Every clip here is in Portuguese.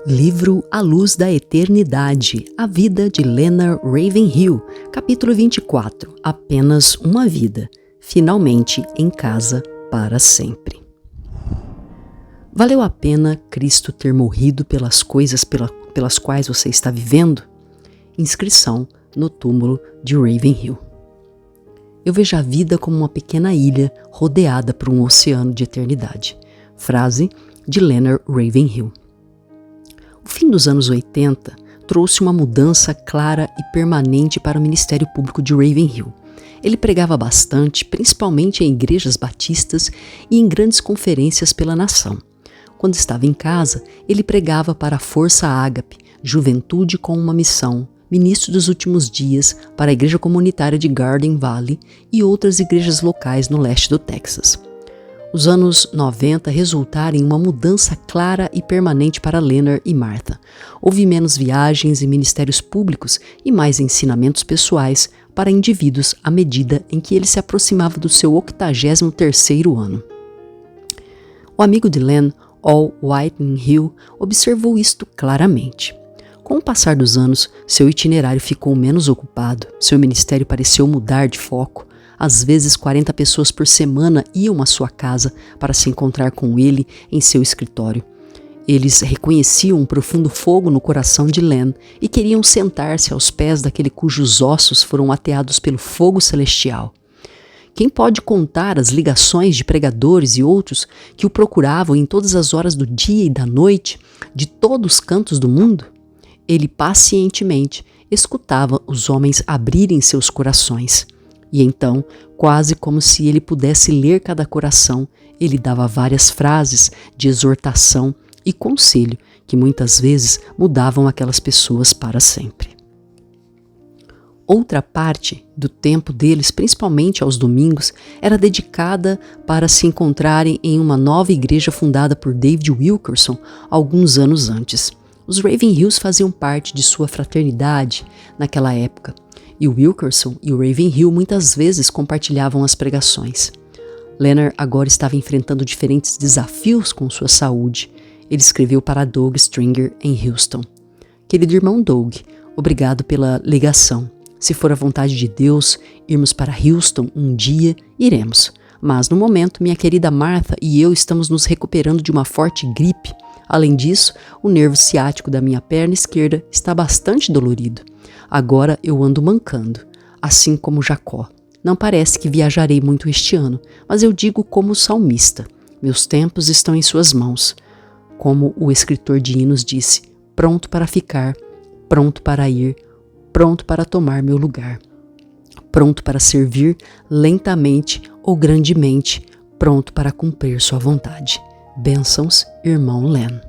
Livro A Luz da Eternidade, A Vida de Leonard Ravenhill, capítulo 24, Apenas uma Vida, finalmente em casa para sempre. Valeu a pena Cristo ter morrido pelas coisas pelas quais você está vivendo? Inscrição no túmulo de Ravenhill. Eu vejo a vida como uma pequena ilha rodeada por um oceano de eternidade. Frase de Leonard Ravenhill. O fim dos anos 80 trouxe uma mudança clara e permanente para o Ministério Público de Ravenhill. Ele pregava bastante, principalmente em igrejas batistas e em grandes conferências pela nação. Quando estava em casa, ele pregava para a Força Ágape, Juventude com uma Missão, Ministro dos Últimos Dias, para a Igreja Comunitária de Garden Valley e outras igrejas locais no leste do Texas. Os anos 90 resultaram em uma mudança clara e permanente para Leonard e Martha. Houve menos viagens e ministérios públicos e mais ensinamentos pessoais para indivíduos à medida em que ele se aproximava do seu 83º ano. O amigo de Len, Al Whitehill, observou isto claramente. Com o passar dos anos, seu itinerário ficou menos ocupado, seu ministério pareceu mudar de foco. Às vezes 40 pessoas por semana iam à sua casa para se encontrar com ele em seu escritório. Eles reconheciam um profundo fogo no coração de Len e queriam sentar-se aos pés daquele cujos ossos foram ateados pelo fogo celestial. Quem pode contar as ligações de pregadores e outros que o procuravam em todas as horas do dia e da noite, de todos os cantos do mundo? Ele pacientemente escutava os homens abrirem seus corações. E então, quase como se ele pudesse ler cada coração, ele dava várias frases de exortação e conselho que muitas vezes mudavam aquelas pessoas para sempre. Outra parte do tempo deles, principalmente aos domingos, era dedicada para se encontrarem em uma nova igreja fundada por David Wilkerson alguns anos antes. Os Ravenhills faziam parte de sua fraternidade naquela época. E o Wilkerson e o Ravenhill muitas vezes compartilhavam as pregações. Leonard agora estava enfrentando diferentes desafios com sua saúde. Ele escreveu para Doug Stringer em Houston. Querido irmão Doug, obrigado pela ligação. Se for a vontade de Deus irmos para Houston um dia, iremos. Mas no momento, minha querida Martha e eu estamos nos recuperando de uma forte gripe. Além disso, o nervo ciático da minha perna esquerda está bastante dolorido. Agora eu ando mancando, assim como Jacó. Não parece que viajarei muito este ano, mas eu digo como salmista. Meus tempos estão em suas mãos. Como o escritor de hinos disse, pronto para ficar, pronto para ir, pronto para tomar meu lugar. Pronto para servir lentamente ou grandemente, pronto para cumprir sua vontade. Bênçãos, irmão Len.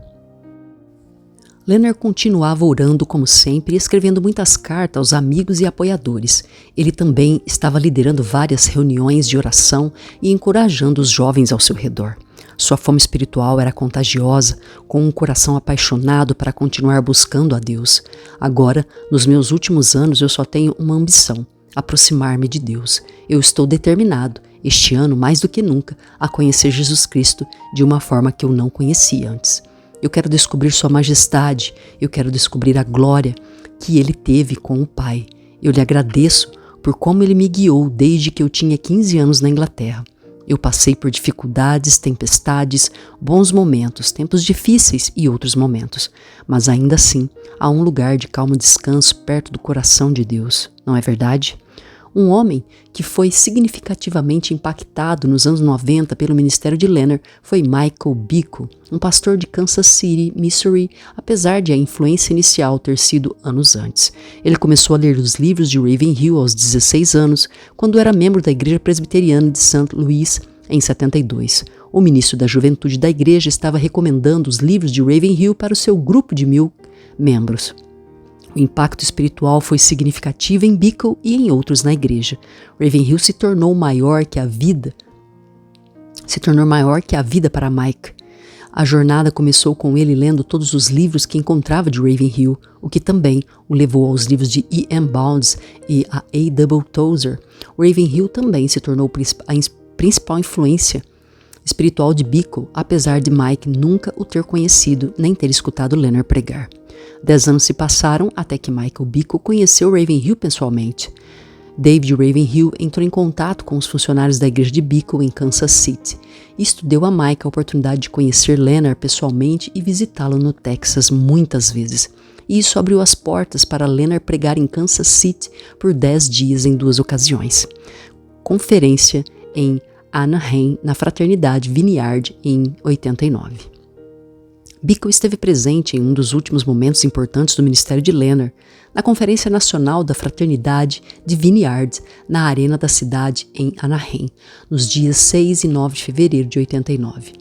Leonard continuava orando como sempre e escrevendo muitas cartas aos amigos e apoiadores. Ele também estava liderando várias reuniões de oração e encorajando os jovens ao seu redor. Sua fome espiritual era contagiosa, com um coração apaixonado para continuar buscando a Deus. Agora, nos meus últimos anos, eu só tenho uma ambição: aproximar-me de Deus. Eu estou determinado, este ano mais do que nunca, a conhecer Jesus Cristo de uma forma que eu não conhecia antes. Eu quero descobrir sua majestade, eu quero descobrir a glória que ele teve com o Pai. Eu lhe agradeço por como ele me guiou desde que eu tinha 15 anos na Inglaterra. Eu passei por dificuldades, tempestades, bons momentos, tempos difíceis e outros momentos. Mas ainda assim, há um lugar de calmo descanso perto do coração de Deus, não é verdade? Um homem que foi significativamente impactado nos anos 90 pelo ministério de Leonard foi Michael Bickle, um pastor de Kansas City, Missouri, apesar de a influência inicial ter sido anos antes. Ele começou a ler os livros de Ravenhill aos 16 anos, quando era membro da Igreja Presbiteriana de St. Louis, em 72. O ministro da Juventude da igreja estava recomendando os livros de Ravenhill para o seu grupo de 1000 membros. O impacto espiritual foi significativo em Bickle e em outros na igreja. Ravenhill se tornou maior que a vida para Mike. A jornada começou com ele lendo todos os livros que encontrava de Ravenhill, o que também o levou aos livros de E.M. Bounds e a A.W. Tozer. Ravenhill também se tornou a principal influência espiritual de Bickle, apesar de Mike nunca o ter conhecido nem ter escutado Leonard pregar. 10 anos se passaram até que Michael Bickle conheceu Ravenhill pessoalmente. David Ravenhill entrou em contato com os funcionários da igreja de Bickle em Kansas City. Isto deu a Mike a oportunidade de conhecer Leonard pessoalmente e visitá-lo no Texas muitas vezes. E isso abriu as portas para Leonard pregar em Kansas City por 10 dias em 2 ocasiões. Conferência em Anaheim, na Fraternidade Vineyard, em 89. Bickle esteve presente em um dos últimos momentos importantes do ministério de Leonard, na Conferência Nacional da Fraternidade de Vineyard, na arena da cidade em Anaheim, nos dias 6 e 9 de fevereiro de 89.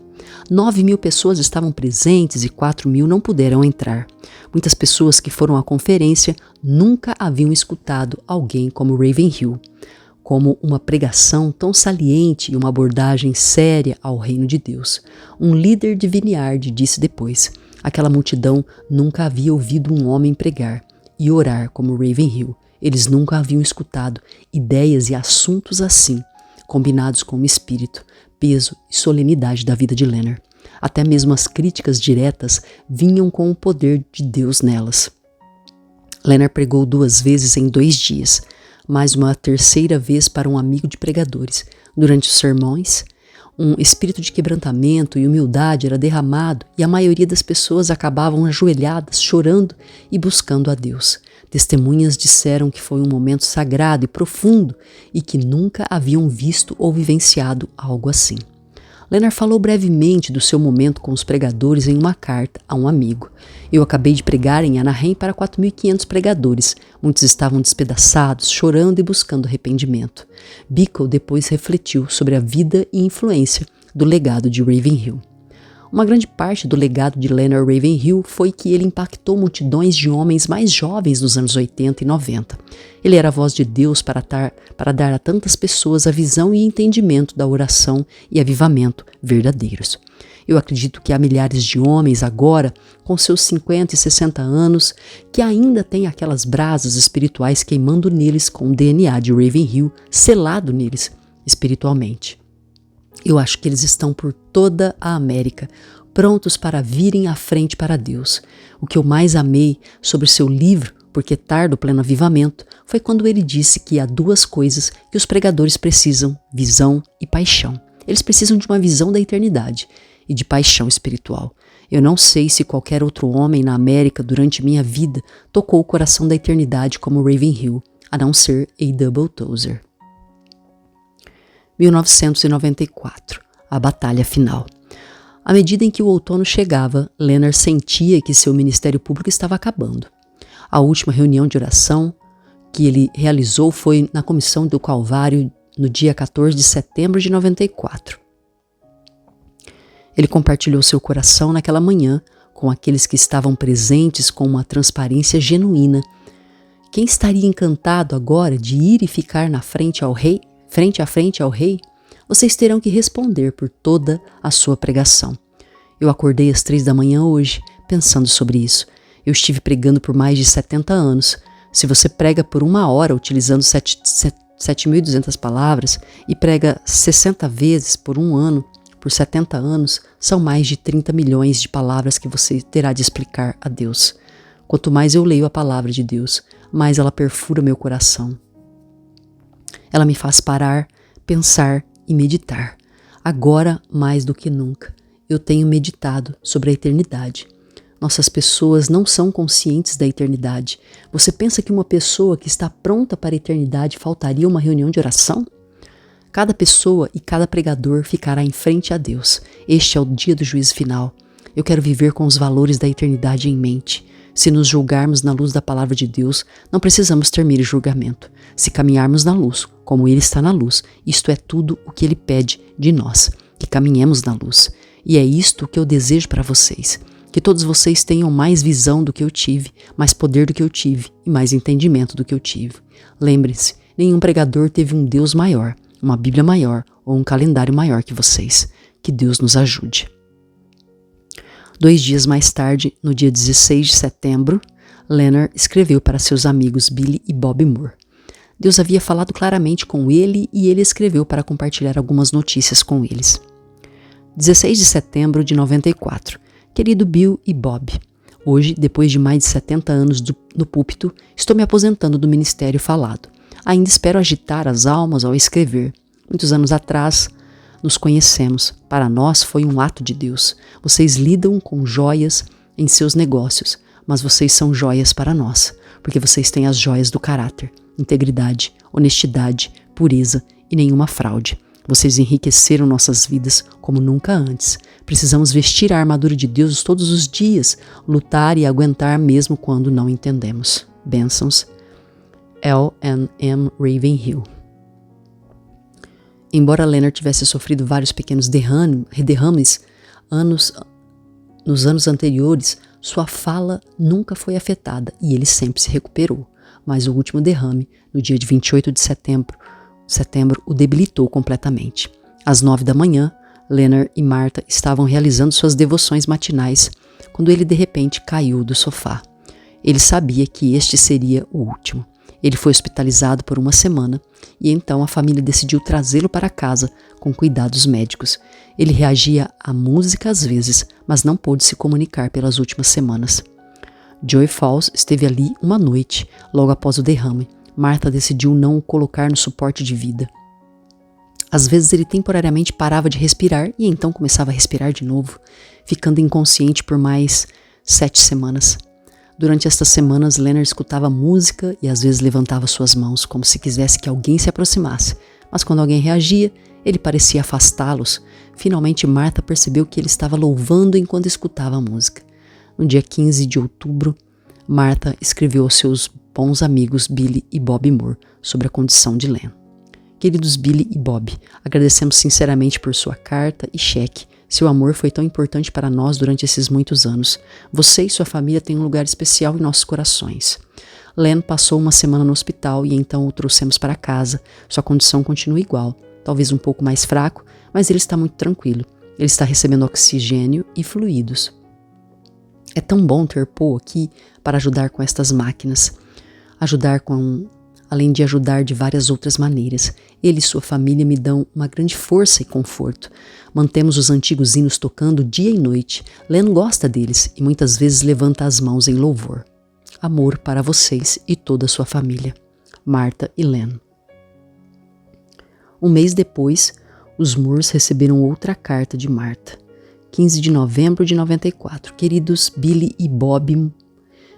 9.000 pessoas estavam presentes e 4.000 não puderam entrar. Muitas pessoas que foram à conferência nunca haviam escutado alguém como Ravenhill, como uma pregação tão saliente e uma abordagem séria ao reino de Deus. Um líder de Vineyard disse depois: aquela multidão nunca havia ouvido um homem pregar e orar como Ravenhill. Eles nunca haviam escutado ideias e assuntos assim, combinados com o espírito, peso e solenidade da vida de Leonard. Até mesmo as críticas diretas vinham com o poder de Deus nelas. Leonard pregou 2 vezes em 2 dias, mais uma terceira vez para um amigo de pregadores. Durante os sermões, um espírito de quebrantamento e humildade era derramado e a maioria das pessoas acabavam ajoelhadas, chorando e buscando a Deus. Testemunhas disseram que foi um momento sagrado e profundo e que nunca haviam visto ou vivenciado algo assim. Leonard falou brevemente do seu momento com os pregadores em uma carta a um amigo. Eu acabei de pregar em Anaheim para 4.500 pregadores. Muitos estavam despedaçados, chorando e buscando arrependimento. Bickle depois refletiu sobre a vida e influência do legado de Ravenhill. Uma grande parte do legado de Leonard Ravenhill foi que ele impactou multidões de homens mais jovens nos anos 80 e 90. Ele era a voz de Deus para dar a tantas pessoas a visão e entendimento da oração e avivamento verdadeiros. Eu acredito que há milhares de homens agora, com seus 50 e 60 anos, que ainda têm aquelas brasas espirituais queimando neles com o DNA de Ravenhill selado neles espiritualmente. Eu acho que eles estão por toda a América, prontos para virem à frente para Deus. O que eu mais amei sobre seu livro, Porque Tarda o Pleno Avivamento, foi quando ele disse que há 2 coisas que os pregadores precisam: visão e paixão. Eles precisam de uma visão da eternidade e de paixão espiritual. Eu não sei se qualquer outro homem na América durante minha vida tocou o coração da eternidade como Ravenhill, a não ser A.W. Tozer. 1994. A batalha final. À medida em que o outono chegava, Leonard sentia que seu ministério público estava acabando. A última reunião de oração que ele realizou foi na Comissão do Calvário no dia 14 de setembro de 94. Ele compartilhou seu coração naquela manhã com aqueles que estavam presentes com uma transparência genuína. Quem estaria encantado agora de ir e ficar na frente ao rei? Frente a frente ao rei, vocês terão que responder por toda a sua pregação. Eu acordei às 3 da manhã hoje, pensando sobre isso. Eu estive pregando por mais de 70 anos. Se você prega por 1 hora utilizando 7.200 palavras e prega 60 vezes por 1 ano, por 70 anos, são mais de 30 milhões de palavras que você terá de explicar a Deus. Quanto mais eu leio a palavra de Deus, mais ela perfura meu coração. Ela me faz parar, pensar e meditar. Agora, mais do que nunca, eu tenho meditado sobre a eternidade. Nossas pessoas não são conscientes da eternidade. Você pensa que uma pessoa que está pronta para a eternidade faltaria uma reunião de oração? Cada pessoa e cada pregador ficará em frente a Deus. Este é o dia do juízo final. Eu quero viver com os valores da eternidade em mente. Se nos julgarmos na luz da palavra de Deus, não precisamos ter julgamento. Se caminharmos na luz, como Ele está na luz, isto é tudo o que Ele pede de nós, que caminhemos na luz. E é isto que eu desejo para vocês. Que todos vocês tenham mais visão do que eu tive, mais poder do que eu tive e mais entendimento do que eu tive. Lembre-se, nenhum pregador teve um Deus maior, uma Bíblia maior ou um calendário maior que vocês. Que Deus nos ajude. 2 dias mais tarde, no dia 16 de setembro, Leonard escreveu para seus amigos Billy e Bob Moore. Deus havia falado claramente com ele e ele escreveu para compartilhar algumas notícias com eles. 16 de setembro de 94. Querido Bill e Bob, hoje, depois de mais de 70 anos no púlpito, estou me aposentando do ministério falado. Ainda espero agitar as almas ao escrever. Muitos anos atrás, nos conhecemos. Para nós foi um ato de Deus. Vocês lidam com joias em seus negócios, mas vocês são joias para nós, porque vocês têm as joias do caráter, integridade, honestidade, pureza e nenhuma fraude. Vocês enriqueceram nossas vidas como nunca antes. Precisamos vestir a armadura de Deus todos os dias, lutar e aguentar mesmo quando não entendemos. Bênçãos, L&M Ravenhill. Embora Leonard tivesse sofrido vários pequenos derrames nos anos anteriores, sua fala nunca foi afetada e ele sempre se recuperou. Mas o último derrame, no dia de 28 de setembro, o debilitou completamente. Às 9 da manhã, Leonard e Martha estavam realizando suas devoções matinais quando ele de repente caiu do sofá. Ele sabia que este seria o último. Ele foi hospitalizado por uma semana e então a família decidiu trazê-lo para casa com cuidados médicos. Ele reagia à música às vezes, mas não pôde se comunicar pelas últimas semanas. Joey Falls esteve ali uma noite, logo após o derrame. Martha decidiu não o colocar no suporte de vida. Às vezes ele temporariamente parava de respirar e então começava a respirar de novo, ficando inconsciente por mais 7 semanas. Durante estas semanas, Leonard escutava música e às vezes levantava suas mãos como se quisesse que alguém se aproximasse, mas quando alguém reagia, ele parecia afastá-los. Finalmente, Martha percebeu que ele estava louvando enquanto escutava a música. No dia 15 de outubro, Martha escreveu aos seus bons amigos Billy e Bob Moore sobre a condição de Len. Queridos Billy e Bob, agradecemos sinceramente por sua carta e cheque. Seu amor foi tão importante para nós durante esses muitos anos. Você e sua família têm um lugar especial em nossos corações. Len passou uma semana no hospital e então o trouxemos para casa. Sua condição continua igual, talvez um pouco mais fraco, mas ele está muito tranquilo. Ele está recebendo oxigênio e fluidos. É tão bom ter Paul aqui para ajudar com estas máquinas. Além de ajudar de várias outras maneiras. Ele e sua família me dão uma grande força e conforto. Mantemos os antigos hinos tocando dia e noite. Len gosta deles e muitas vezes levanta as mãos em louvor. Amor para vocês e toda a sua família. Martha e Len. Um mês depois, os Moores receberam outra carta de Martha. 15 de novembro de 94. Queridos Billy e Bob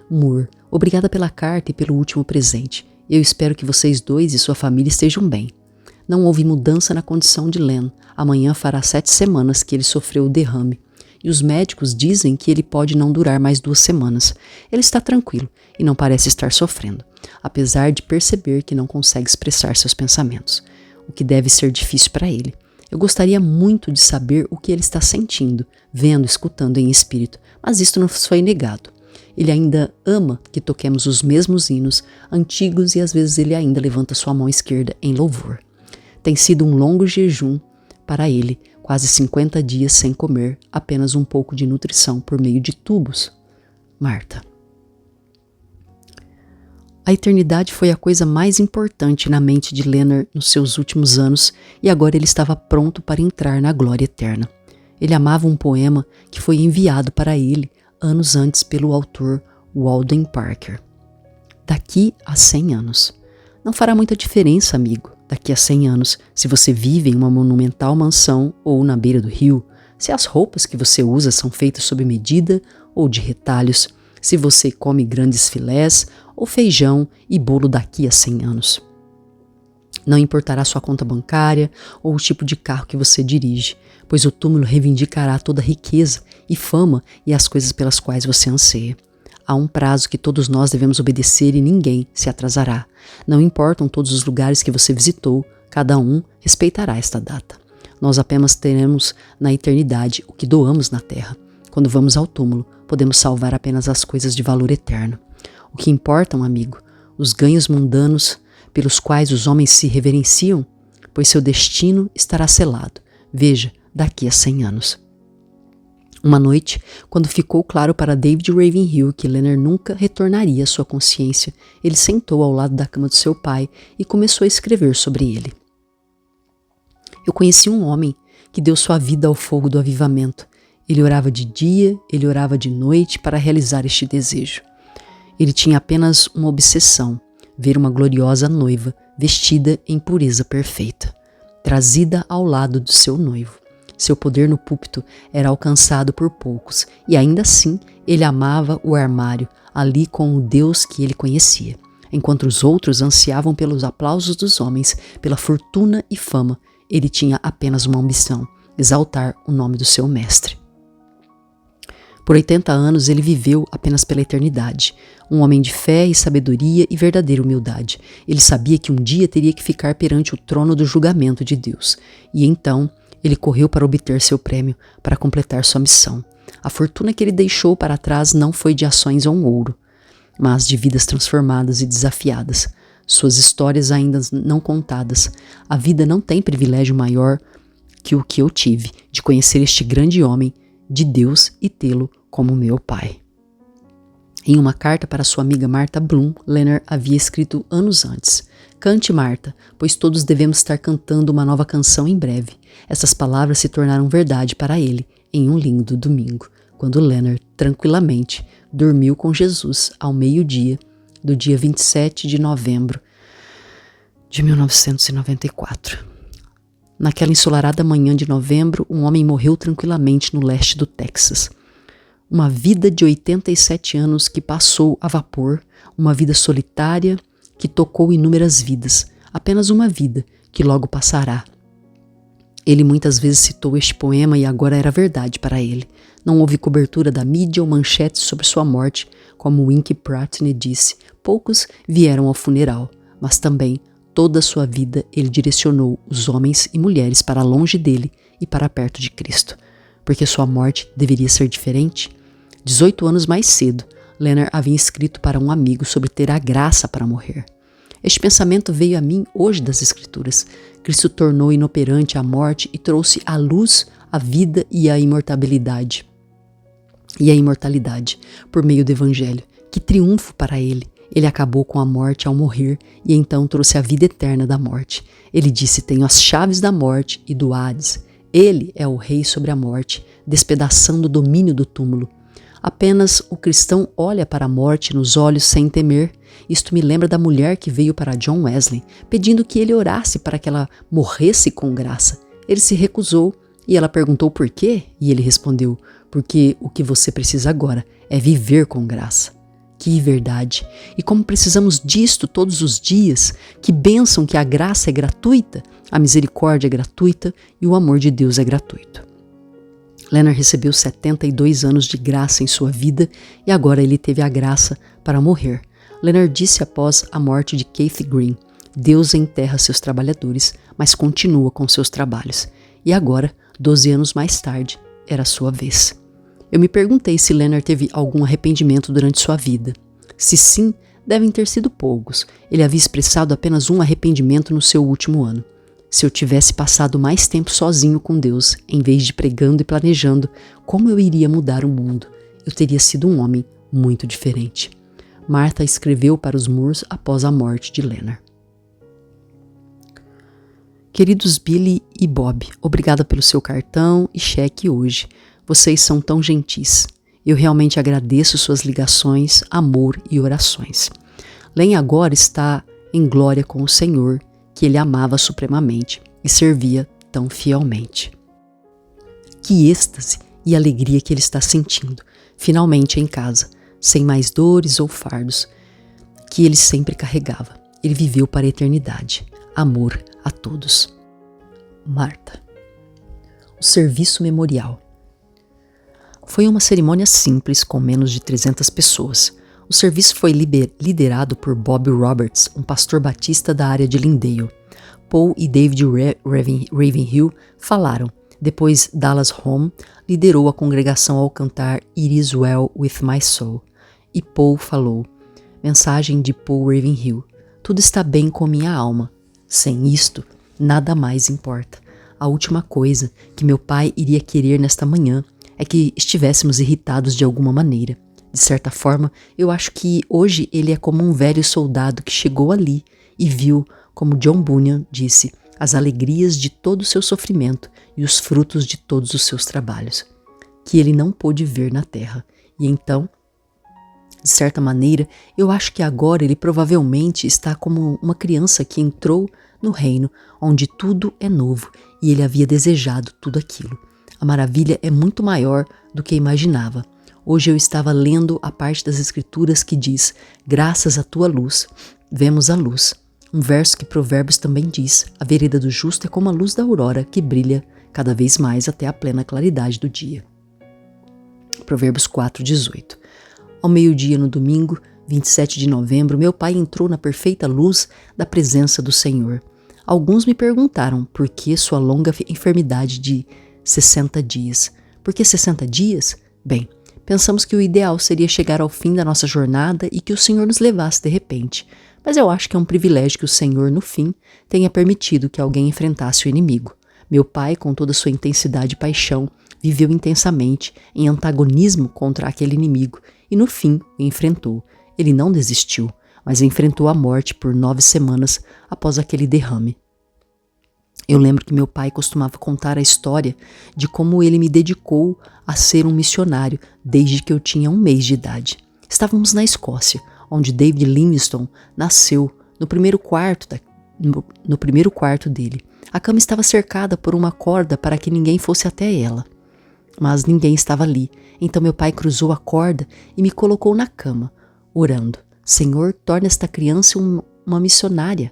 Moore, obrigada pela carta e pelo último presente. Eu espero que vocês dois e sua família estejam bem. Não houve mudança na condição de Len. Amanhã fará 7 semanas que ele sofreu o derrame. E os médicos dizem que ele pode não durar mais 2 semanas. Ele está tranquilo e não parece estar sofrendo, apesar de perceber que não consegue expressar seus pensamentos, o que deve ser difícil para ele. Eu gostaria muito de saber o que ele está sentindo, vendo, escutando em espírito, mas isto não foi negado. Ele ainda ama que toquemos os mesmos hinos antigos e às vezes ele ainda levanta sua mão esquerda em louvor. Tem sido um longo jejum para ele, quase 50 dias sem comer, apenas um pouco de nutrição por meio de tubos. Martha. A eternidade foi a coisa mais importante na mente de Leonard nos seus últimos anos e agora ele estava pronto para entrar na glória eterna. Ele amava um poema que foi enviado para ele anos antes pelo autor Walden Parker. Daqui a 100 anos. Não fará muita diferença, amigo, daqui a 100 anos, se você vive em uma monumental mansão ou na beira do rio, se as roupas que você usa são feitas sob medida ou de retalhos, se você come grandes filés ou feijão e bolo daqui a 100 anos. Não importará sua conta bancária ou o tipo de carro que você dirige, pois o túmulo reivindicará toda a riqueza e fama e as coisas pelas quais você anseia. Há um prazo que todos nós devemos obedecer e ninguém se atrasará. Não importam todos os lugares que você visitou, cada um respeitará esta data. Nós apenas teremos na eternidade o que doamos na terra. Quando vamos ao túmulo, podemos salvar apenas as coisas de valor eterno. O que importam, amigo, os ganhos mundanos pelos quais os homens se reverenciam, pois seu destino estará selado. Veja, daqui a 100 anos. Uma noite, quando ficou claro para David Ravenhill que Leonard nunca retornaria à sua consciência, ele sentou ao lado da cama de seu pai e começou a escrever sobre ele. Eu conheci um homem que deu sua vida ao fogo do avivamento. Ele orava de dia, ele orava de noite para realizar este desejo. Ele tinha apenas uma obsessão: ver uma gloriosa noiva vestida em pureza perfeita, trazida ao lado do seu noivo. Seu poder no púlpito era alcançado por poucos, e ainda assim ele amava o armário, ali com o Deus que ele conhecia. Enquanto os outros ansiavam pelos aplausos dos homens, pela fortuna e fama, ele tinha apenas uma ambição: exaltar o nome do seu mestre. Por 80 anos ele viveu apenas pela eternidade, um homem de fé e sabedoria e verdadeira humildade. Ele sabia que um dia teria que ficar perante o trono do julgamento de Deus, e então ele correu para obter seu prêmio, para completar sua missão. A fortuna que ele deixou para trás não foi de ações ou ouro, mas de vidas transformadas e desafiadas, suas histórias ainda não contadas. A vida não tem privilégio maior que o que eu tive, de conhecer este grande homem de Deus e tê-lo como meu pai. Em uma carta para sua amiga Martha Bloom, Leonard havia escrito anos antes: "Cante, Martha, pois todos devemos estar cantando uma nova canção em breve." Essas palavras se tornaram verdade para ele em um lindo domingo, quando Leonard tranquilamente dormiu com Jesus ao meio-dia do dia 27 de novembro de 1994. Naquela ensolarada manhã de novembro, um homem morreu tranquilamente no leste do Texas. Uma vida de 87 anos que passou a vapor, uma vida solitária que tocou inúmeras vidas, apenas uma vida que logo passará. Ele muitas vezes citou este poema e agora era verdade para ele. Não houve cobertura da mídia ou manchetes sobre sua morte, como Winky Pratney disse. Poucos vieram ao funeral, mas também toda a sua vida ele direcionou os homens e mulheres para longe dele e para perto de Cristo. Porque sua morte deveria ser diferente? 18 anos mais cedo, Leonard havia escrito para um amigo sobre ter a graça para morrer. Este pensamento veio a mim hoje das Escrituras. Cristo tornou inoperante a morte e trouxe à luz a vida e a imortalidade. Por meio do Evangelho. Que triunfo para ele! Ele acabou com a morte ao morrer e então trouxe a vida eterna da morte. Ele disse: "Tenho as chaves da morte e do Hades." Ele é o rei sobre a morte, despedaçando o domínio do túmulo. Apenas o cristão olha para a morte nos olhos sem temer. Isto me lembra da mulher que veio para John Wesley, pedindo que ele orasse para que ela morresse com graça. Ele se recusou e ela perguntou por quê, e ele respondeu: "Porque o que você precisa agora é viver com graça." Que verdade! E como precisamos disto todos os dias. Que bênção que a graça é gratuita, a misericórdia é gratuita e o amor de Deus é gratuito. Leonard recebeu 72 anos de graça em sua vida e agora ele teve a graça para morrer. Leonard disse após a morte de Keith Green: "Deus enterra seus trabalhadores, mas continua com seus trabalhos." E agora, 12 anos mais tarde, era a sua vez. Eu me perguntei se Leonard teve algum arrependimento durante sua vida. Se sim, devem ter sido poucos. Ele havia expressado apenas um arrependimento no seu último ano. Se eu tivesse passado mais tempo sozinho com Deus, em vez de pregando e planejando como eu iria mudar o mundo, eu teria sido um homem muito diferente. Martha escreveu para os Moores após a morte de Leonard. Queridos Billy e Bob, obrigada pelo seu cartão e cheque hoje. Vocês são tão gentis. Eu realmente agradeço suas ligações, amor e orações. Len agora está em glória com o Senhor, que ele amava supremamente e servia tão fielmente. Que êxtase e alegria que ele está sentindo, finalmente em casa, sem mais dores ou fardos que ele sempre carregava. Ele viveu para a eternidade. Amor a todos. Martha. O serviço memorial. Foi uma cerimônia simples com menos de 300 pessoas. O serviço foi liderado por Bob Roberts, um pastor batista da área de Lindale. Paul e David Ravenhill falaram. Depois, Dallas Home liderou a congregação ao cantar It Is Well With My Soul. E Paul falou. Mensagem de Paul Ravenhill. Tudo está bem com minha alma. Sem isto, nada mais importa. A última coisa que meu pai iria querer nesta manhã é que estivéssemos irritados de alguma maneira. De certa forma, eu acho que hoje ele é como um velho soldado que chegou ali e viu, como John Bunyan disse, as alegrias de todo o seu sofrimento e os frutos de todos os seus trabalhos, que ele não pôde ver na terra. E então, de certa maneira, eu acho que agora ele provavelmente está como uma criança que entrou no reino onde tudo é novo e ele havia desejado tudo aquilo. A maravilha é muito maior do que imaginava. Hoje eu estava lendo a parte das Escrituras que diz: graças à tua luz, vemos a luz. Um verso que Provérbios também diz: a vereda do justo é como a luz da aurora que brilha cada vez mais até a plena claridade do dia. Provérbios 4:18. Ao meio-dia no domingo, 27 de novembro, meu pai entrou na perfeita luz da presença do Senhor. Alguns me perguntaram por que sua longa enfermidade de 60 dias. Por que 60 dias? Bem, pensamos que o ideal seria chegar ao fim da nossa jornada e que o Senhor nos levasse de repente. Mas eu acho que é um privilégio que o Senhor, no fim, tenha permitido que alguém enfrentasse o inimigo. Meu pai, com toda a sua intensidade e paixão, viveu intensamente em antagonismo contra aquele inimigo e, no fim, o enfrentou. Ele não desistiu, mas enfrentou a morte por 9 semanas após aquele derrame. Eu lembro que meu pai costumava contar a história de como ele me dedicou a ser um missionário desde que eu tinha 1 mês de idade. Estávamos na Escócia, onde David Livingstone nasceu, no primeiro quarto dele. A cama estava cercada por uma corda para que ninguém fosse até ela. Mas ninguém estava ali, então meu pai cruzou a corda e me colocou na cama, orando: Senhor, torne esta criança uma missionária.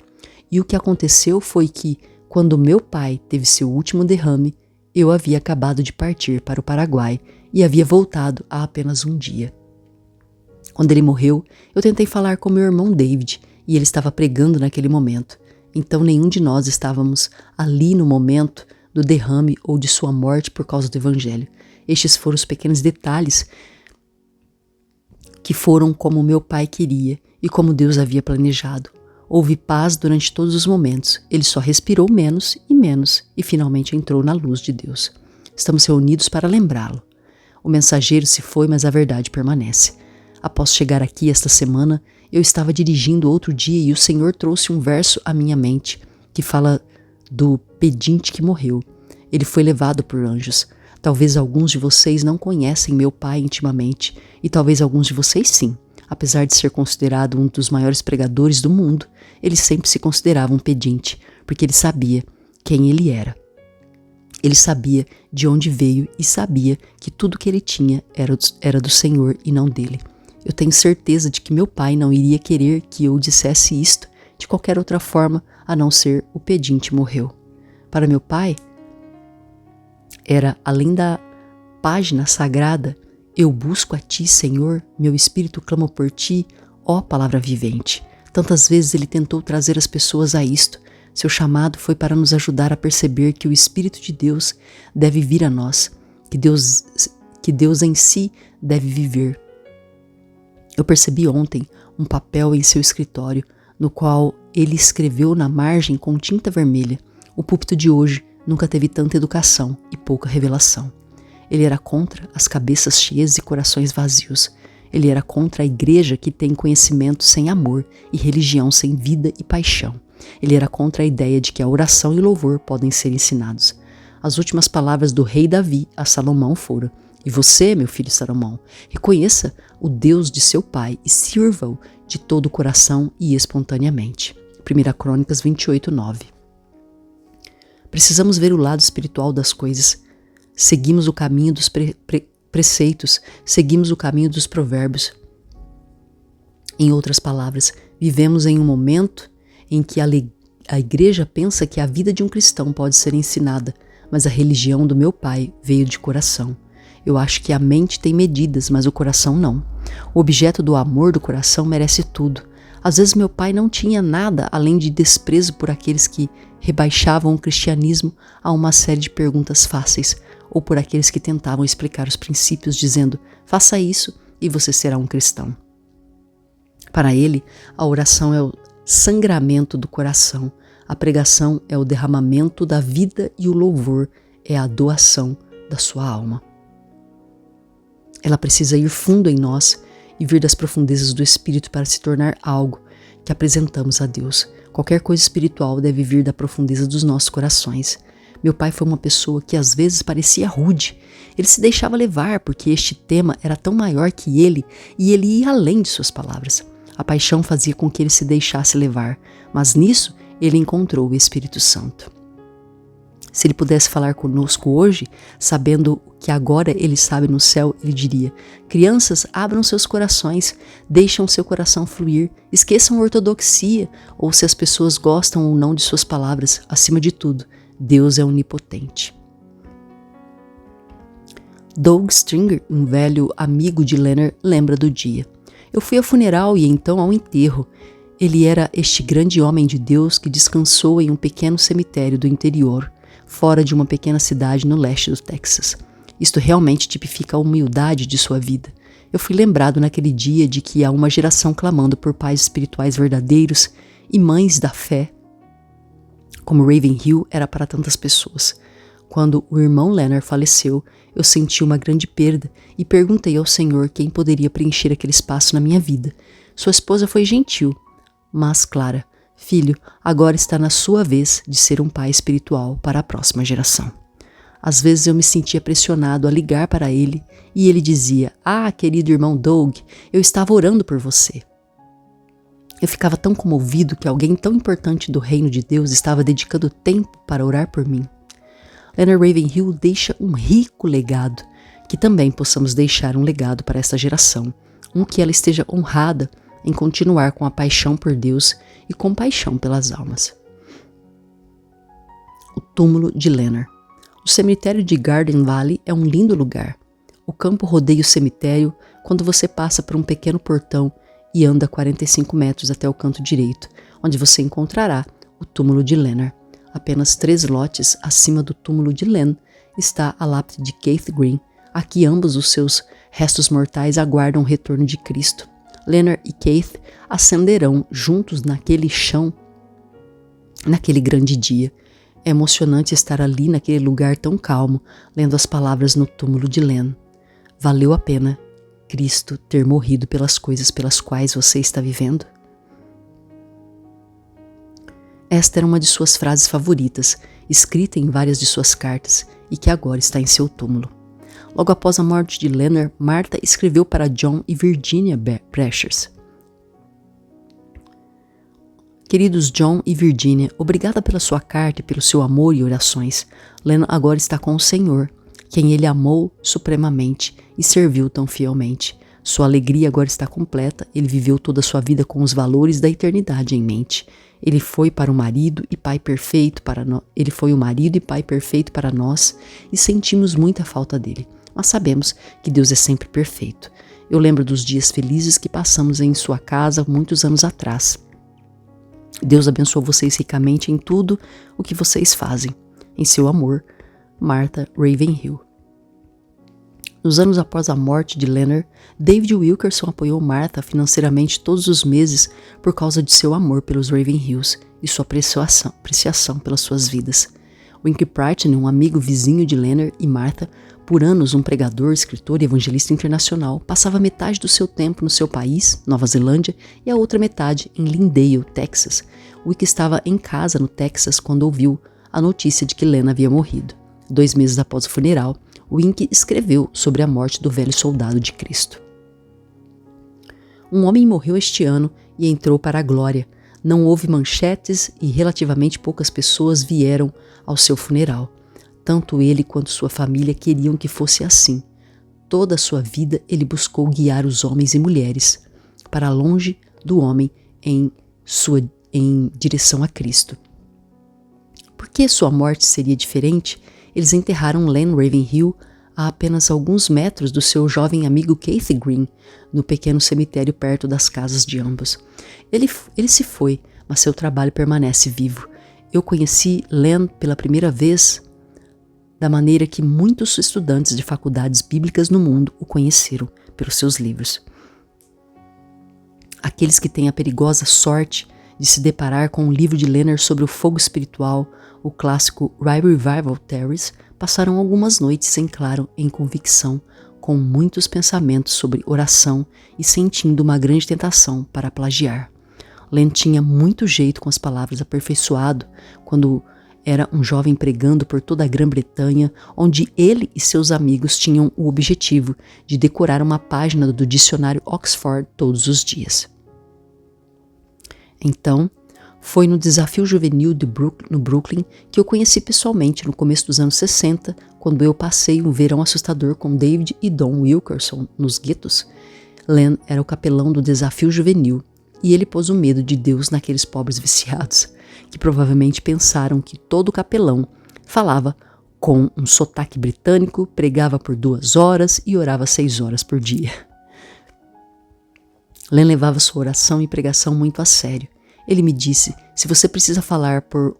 E o que aconteceu foi que, quando meu pai teve seu último derrame, eu havia acabado de partir para o Paraguai e havia voltado há apenas 1 dia. Quando ele morreu, eu tentei falar com meu irmão David e ele estava pregando naquele momento. Então nenhum de nós estávamos ali no momento do derrame ou de sua morte por causa do Evangelho. Estes foram os pequenos detalhes que foram como meu pai queria e como Deus havia planejado. Houve paz durante todos os momentos. Ele só respirou menos e finalmente entrou na luz de Deus. Estamos reunidos para lembrá-lo. O mensageiro se foi, mas a verdade permanece. Após chegar aqui esta semana, eu estava dirigindo outro dia e o Senhor trouxe um verso à minha mente que fala do pedinte que morreu. Ele foi levado por anjos. Talvez alguns de vocês não conhecem meu pai intimamente e talvez alguns de vocês sim. Apesar de ser considerado um dos maiores pregadores do mundo, ele sempre se considerava um pedinte, porque ele sabia quem ele era. Ele sabia de onde veio e sabia que tudo que ele tinha era do Senhor e não dele. Eu tenho certeza de que meu pai não iria querer que eu dissesse isto de qualquer outra forma a não ser o pedinte morreu. Para meu pai, era além da página sagrada: eu busco a ti, Senhor, meu espírito clama por ti, ó palavra vivente. Tantas vezes ele tentou trazer as pessoas a isto. Seu chamado foi para nos ajudar a perceber que o Espírito de Deus deve vir a nós, que Deus em si deve viver. Eu percebi ontem um papel em seu escritório, no qual ele escreveu na margem com tinta vermelha: o púlpito de hoje nunca teve tanta educação e pouca revelação. Ele era contra as cabeças cheias e corações vazios. Ele era contra a igreja que tem conhecimento sem amor e religião sem vida e paixão. Ele era contra a ideia de que a oração e o louvor podem ser ensinados. As últimas palavras do rei Davi a Salomão foram: e você, meu filho Salomão, reconheça o Deus de seu pai e sirva-o de todo o coração e espontaneamente. 1 Crônicas 28:9. Precisamos ver o lado espiritual das coisas. Seguimos o caminho dos preceitos, seguimos o caminho dos provérbios. Em outras palavras, vivemos em um momento em que a igreja pensa que a vida de um cristão pode ser ensinada, mas a religião do meu pai veio de coração. Eu acho que a mente tem medidas, mas o coração não. O objeto do amor do coração merece tudo. Às vezes meu pai não tinha nada além de desprezo por aqueles que rebaixavam o cristianismo a uma série de perguntas fáceis, ou por aqueles que tentavam explicar os princípios dizendo: faça isso e você será um cristão. Para ele, a oração é o sangramento do coração, a pregação é o derramamento da vida e o louvor é a doação da sua alma. Ela precisa ir fundo em nós e vir das profundezas do Espírito para se tornar algo que apresentamos a Deus. Qualquer coisa espiritual deve vir da profundeza dos nossos corações. Meu pai foi uma pessoa que às vezes parecia rude. Ele se deixava levar porque este tema era tão maior que ele e ele ia além de suas palavras. A paixão fazia com que ele se deixasse levar, mas nisso ele encontrou o Espírito Santo. Se ele pudesse falar conosco hoje, sabendo o que agora ele sabe no céu, ele diria: crianças, abram seus corações, deixem seu coração fluir, esqueçam a ortodoxia, ou se as pessoas gostam ou não de suas palavras, acima de tudo, Deus é onipotente. Doug Stringer, um velho amigo de Leonard, lembra do dia. Eu fui ao funeral e então ao enterro. Ele era este grande homem de Deus que descansou em um pequeno cemitério do interior, fora de uma pequena cidade no leste do Texas. Isto realmente tipifica a humildade de sua vida. Eu fui lembrado naquele dia de que há uma geração clamando por pais espirituais verdadeiros e mães da fé, como Ravenhill era para tantas pessoas. Quando o irmão Leonard faleceu, eu senti uma grande perda e perguntei ao Senhor quem poderia preencher aquele espaço na minha vida. Sua esposa foi gentil, mas clara: filho, agora está na sua vez de ser um pai espiritual para a próxima geração. Às vezes eu me sentia pressionado a ligar para ele e ele dizia: ah, querido irmão Doug, eu estava orando por você. Eu ficava tão comovido que alguém tão importante do reino de Deus estava dedicando tempo para orar por mim. Leonard Ravenhill deixa um rico legado, que também possamos deixar um legado para esta geração, que ela esteja honrada em continuar com a paixão por Deus e compaixão pelas almas. O túmulo de Leonard. O cemitério de Garden Valley é um lindo lugar. O campo rodeia o cemitério quando você passa por um pequeno portão e anda 45 metros até o canto direito, onde você encontrará o túmulo de Leonard. Apenas 3 lotes acima do túmulo de Len está a lápide de Keith Green. Aqui ambos os seus restos mortais aguardam o retorno de Cristo. Leonard e Keith ascenderão juntos naquele chão, naquele grande dia. É emocionante estar ali naquele lugar tão calmo, lendo as palavras no túmulo de Len. Valeu a pena, Cristo, ter morrido pelas coisas pelas quais você está vivendo? Esta era uma de suas frases favoritas, escrita em várias de suas cartas e que agora está em seu túmulo. Logo após a morte de Leonard, Martha escreveu para John e Virginia Brashers: queridos John e Virginia, obrigada pela sua carta e pelo seu amor e orações. Leonard agora está com o Senhor, quem ele amou supremamente e serviu tão fielmente. Sua alegria agora está completa, ele viveu toda a sua vida com os valores da eternidade em mente. Ele foi o marido e pai perfeito para nós e sentimos muita falta dele, mas sabemos que Deus é sempre perfeito. Eu lembro dos dias felizes que passamos em sua casa muitos anos atrás. Deus abençoe vocês ricamente em tudo o que vocês fazem. Em seu amor, Martha Ravenhill. Nos anos após a morte de Leonard, David Wilkerson apoiou Martha financeiramente todos os meses por causa de seu amor pelos Ravenhills e sua apreciação pelas suas vidas. Winky Prytney, um amigo vizinho de Leonard e Martha, por anos um pregador, escritor e evangelista internacional, passava metade do seu tempo no seu país, Nova Zelândia, e a outra metade em Lindale, Texas. Winky estava em casa no Texas quando ouviu a notícia de que Leonard havia morrido. 2 meses após o funeral, Winky escreveu sobre a morte do velho soldado de Cristo. Um homem morreu este ano e entrou para a glória. Não houve manchetes e relativamente poucas pessoas vieram ao seu funeral. Tanto ele quanto sua família queriam que fosse assim. Toda a sua vida ele buscou guiar os homens e mulheres para longe do homem em direção a Cristo. Por que sua morte seria diferente? Eles enterraram Len Ravenhill a apenas alguns metros do seu jovem amigo Keith Green, no pequeno cemitério perto das casas de ambos. Ele se foi, mas seu trabalho permanece vivo. Eu conheci Len pela primeira vez da maneira que muitos estudantes de faculdades bíblicas no mundo o conheceram, pelos seus livros. Aqueles que têm a perigosa sorte de se deparar com um livro de Leonard sobre o fogo espiritual, o clássico Revival Theories, passaram algumas noites em claro em convicção, com muitos pensamentos sobre oração e sentindo uma grande tentação para plagiar. Len tinha muito jeito com as palavras, aperfeiçoado quando era um jovem pregando por toda a Grã-Bretanha, onde ele e seus amigos tinham o objetivo de decorar uma página do dicionário Oxford todos os dias. Então, foi no Desafio Juvenil no Brooklyn que eu conheci pessoalmente no começo dos anos 60, quando eu passei um verão assustador com David e Don Wilkerson nos guetos. Len era o capelão do Desafio Juvenil e ele pôs o medo de Deus naqueles pobres viciados, que provavelmente pensaram que todo capelão falava com um sotaque britânico, pregava por 2 horas e orava 6 horas por dia. Len levava sua oração e pregação muito a sério. Ele me disse, se você precisa falar por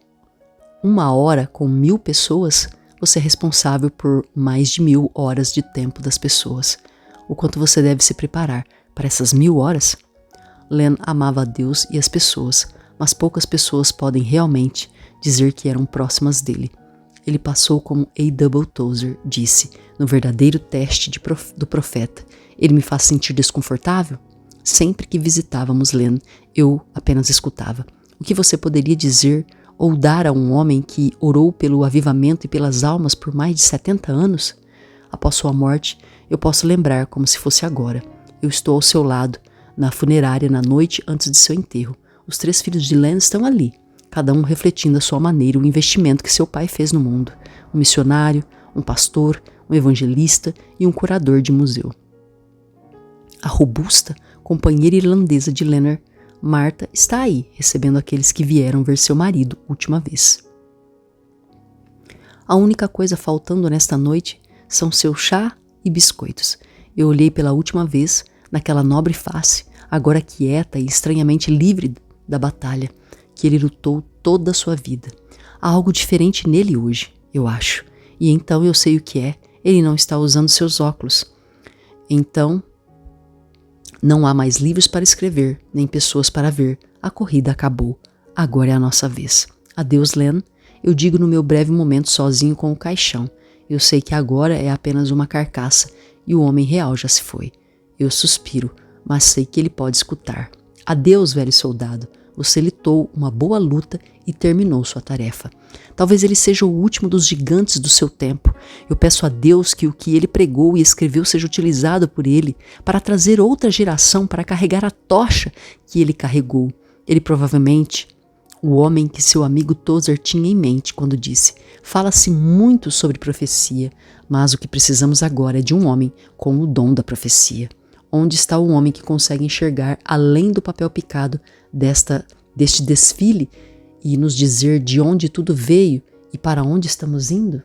1 hora com 1000 pessoas, você é responsável por mais de 1000 horas de tempo das pessoas. O quanto você deve se preparar para essas 1000 horas? Len amava a Deus e as pessoas, mas poucas pessoas podem realmente dizer que eram próximas dele. Ele passou como A.W. Tozer disse, no verdadeiro teste do profeta. Ele me faz sentir desconfortável? Sempre que visitávamos Len, eu apenas escutava. O que você poderia dizer ou dar a um homem que orou pelo avivamento e pelas almas por mais de 70 anos? Após sua morte, eu posso lembrar como se fosse agora. Eu estou ao seu lado, na funerária na noite antes de seu enterro. Os 3 filhos de Len estão ali, cada um refletindo à sua maneira o investimento que seu pai fez no mundo. Um missionário, um pastor, um evangelista e um curador de museu. A robusta companheira irlandesa de Leonard, Martha, está aí, recebendo aqueles que vieram ver seu marido última vez. A única coisa faltando nesta noite são seu chá e biscoitos. Eu olhei pela última vez naquela nobre face, agora quieta e estranhamente livre da batalha, que ele lutou toda a sua vida. Há algo diferente nele hoje, eu acho. E então eu sei o que é, ele não está usando seus óculos. Então, não há mais livros para escrever, nem pessoas para ver. A corrida acabou. Agora é a nossa vez. Adeus, Len. Eu digo no meu breve momento sozinho com o caixão. Eu sei que agora é apenas uma carcaça e o homem real já se foi. Eu suspiro, mas sei que ele pode escutar. Adeus, velho soldado. Você lutou uma boa luta e terminou sua tarefa. Talvez ele seja o último dos gigantes do seu tempo. Eu peço a Deus que o que ele pregou e escreveu seja utilizado por ele para trazer outra geração para carregar a tocha que ele carregou. Ele provavelmente, o homem que seu amigo Tozer tinha em mente quando disse, fala-se muito sobre profecia, mas o que precisamos agora é de um homem com o dom da profecia. Onde está o homem que consegue enxergar além do papel picado deste desfile e nos dizer de onde tudo veio e para onde estamos indo?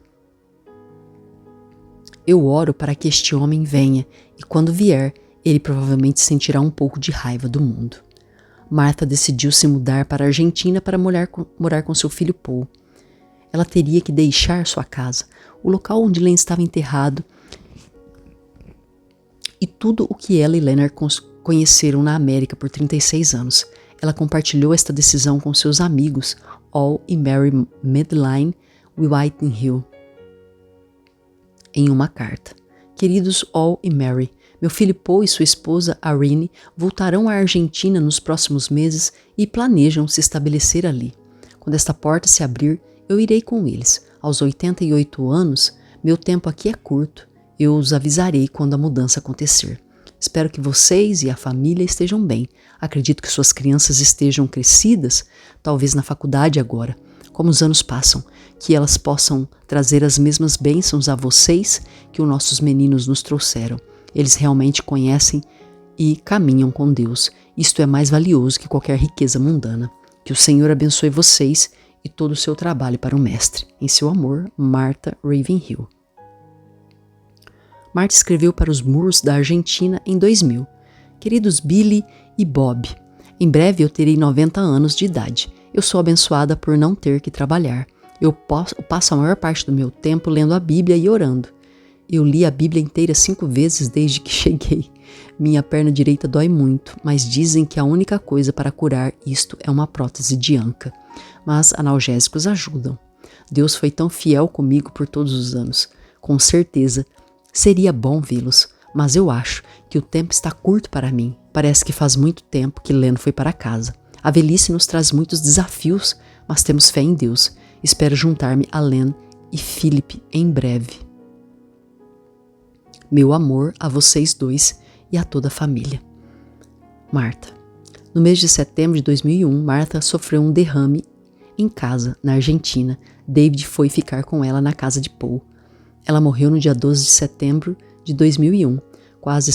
Eu oro para que este homem venha e quando vier, ele provavelmente sentirá um pouco de raiva do mundo. Martha decidiu se mudar para a Argentina para morar com seu filho Paul. Ela teria que deixar sua casa, o local onde Len estava enterrado, e tudo o que ela e Leonard conheceram na América por 36 anos. Ela compartilhou esta decisão com seus amigos, All e Mary Madeline Whitehill, em uma carta. Queridos All e Mary, meu filho Paul e sua esposa Irene voltarão à Argentina nos próximos meses e planejam se estabelecer ali. Quando esta porta se abrir, eu irei com eles. Aos 88 anos, meu tempo aqui é curto. Eu os avisarei quando a mudança acontecer. Espero que vocês e a família estejam bem. Acredito que suas crianças estejam crescidas, talvez na faculdade agora. Como os anos passam, que elas possam trazer as mesmas bênçãos a vocês que os nossos meninos nos trouxeram. Eles realmente conhecem e caminham com Deus. Isto é mais valioso que qualquer riqueza mundana. Que o Senhor abençoe vocês e todo o seu trabalho para o Mestre. Em seu amor, Martha Ravenhill. Martha escreveu para os Moores da Argentina em 2000. Queridos Billy e Bob, em breve eu terei 90 anos de idade. Eu sou abençoada por não ter que trabalhar. Eu passo a maior parte do meu tempo lendo a Bíblia e orando. Eu li a Bíblia inteira 5 vezes desde que cheguei. Minha perna direita dói muito, mas dizem que a única coisa para curar isto é uma prótese de anca. Mas analgésicos ajudam. Deus foi tão fiel comigo por todos os anos. Com certeza, seria bom vê-los, mas eu acho que o tempo está curto para mim. Parece que faz muito tempo que Len foi para casa. A velhice nos traz muitos desafios, mas temos fé em Deus. Espero juntar-me a Len e Philip em breve. Meu amor a vocês dois e a toda a família. Marta. No mês de setembro de 2001, Marta sofreu um derrame em casa, na Argentina. David foi ficar com ela na casa de Paul. Ela morreu no dia 12 de setembro de 2001, quase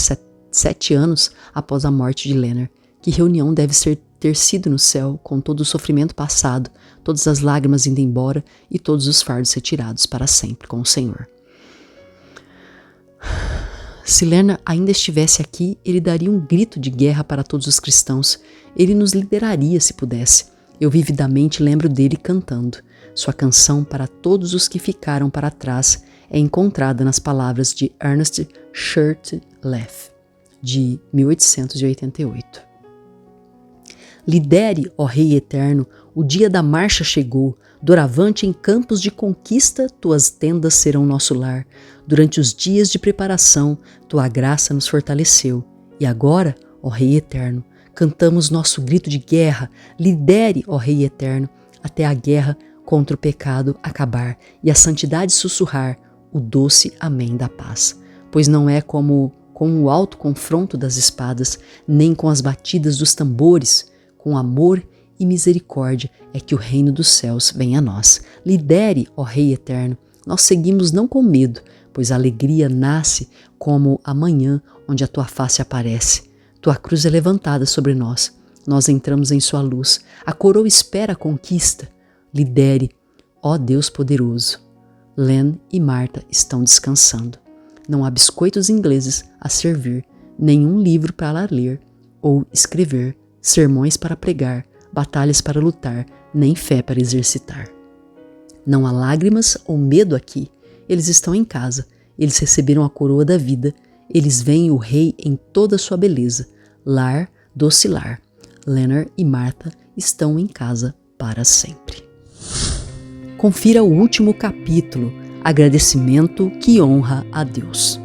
7 anos após a morte de Leonard. Que reunião deve ter sido no céu, com todo o sofrimento passado, todas as lágrimas indo embora e todos os fardos retirados para sempre com o Senhor. Se Leonard ainda estivesse aqui, ele daria um grito de guerra para todos os cristãos. Ele nos lideraria se pudesse. Eu vividamente lembro dele cantando. Sua canção para todos os que ficaram para trás é encontrada nas palavras de Ernest Shirtleff, de 1888. Lidere, ó Rei Eterno, o dia da marcha chegou. Doravante em campos de conquista, tuas tendas serão nosso lar. Durante os dias de preparação, tua graça nos fortaleceu. E agora, ó Rei Eterno, cantamos nosso grito de guerra. Lidere, ó Rei Eterno, até a guerra contra o pecado acabar e a santidade sussurrar o doce amém da paz. Pois não é com o alto confronto das espadas, nem com as batidas dos tambores, com amor e misericórdia é que o reino dos céus vem a nós. Lidere, ó Rei Eterno, nós seguimos não com medo, pois a alegria nasce como a manhã onde a tua face aparece. Tua cruz é levantada sobre nós, nós entramos em sua luz, a coroa espera a conquista. Lidere, ó Deus poderoso. Len e Marta estão descansando. Não há biscoitos ingleses a servir, nenhum livro para ler ou escrever, sermões para pregar, batalhas para lutar, nem fé para exercitar. Não há lágrimas ou medo aqui. Eles estão em casa. Eles receberam a coroa da vida. Eles veem o rei em toda a sua beleza. Lar, doce lar. Leonard e Marta estão em casa para sempre. Confira o último capítulo, Agradecimento que honra a Deus.